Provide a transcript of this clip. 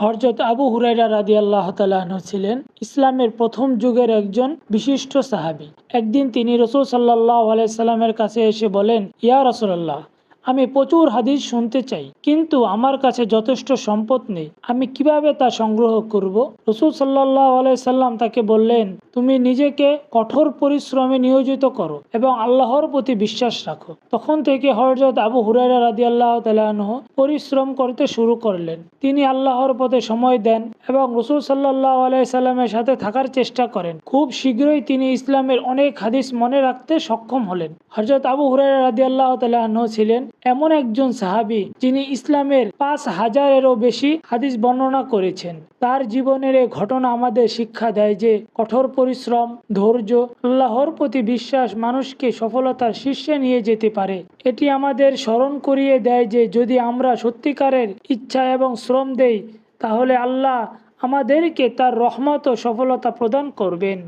হযরত আবু হুরায়রা রাদিয়াল্লাহু তাআলা আনহু ছিলেন ইসলামের প্রথম যুগের একজন বিশিষ্ট সাহাবী। একদিন তিনি রাসূল সাল্লাল্লাহু আলাইহি সাল্লামের কাছে এসে বলেন, ইয়া রাসূলুল্লাহ, আমি প্রচুর হাদিস শুনতে চাই, কিন্তু আমার কাছে যথেষ্ট সম্পদ নেই। আমি কিভাবে তা সংগ্রহ করব? রাসূল সাল্লাল্লাহু আলাইহি সাল্লাম তাকে বললেন, তুমি নিজেকে কঠোর পরিশ্রমে নিয়োজিত করো এবং আল্লাহর প্রতি বিশ্বাস রাখো। তখন থেকে হযরত আবু হুরায়রা রাদিয়াল্লাহু তাআলা আনহু পরিশ্রম করতে শুরু করলেন। তিনি আল্লাহর পথে সময় দেন এবং রাসূল সাল্লাল্লাহু আলাইহি সাল্লামের সাথে থাকার চেষ্টা করেন। খুব শীঘ্রই তিনি ইসলামের অনেক হাদিস মনে রাখতে সক্ষম হলেন। হযরত আবু হুরায়রা রাদিয়াল্লাহু তাআলা আনহু ছিলেন এমন একজন সাহাবী যিনি ইসলামের 5000-এরও বেশি হাদিস বর্ণনা করেছেন। তার জীবনের এই ঘটনা আমাদের শিক্ষা দেয় যে কঠোর পরিশ্রম, ধৈর্য, আল্লাহর প্রতি বিশ্বাস মানুষকে সফলতার শীর্ষে নিয়ে যেতে পারে। এটি আমাদের স্মরণ করিয়ে দেয় যে যদি আমরা সত্যিকারের ইচ্ছা এবং শ্রম দেই, তাহলে আল্লাহ আমাদেরকে তার রহমত ও সফলতা প্রদান করবেন।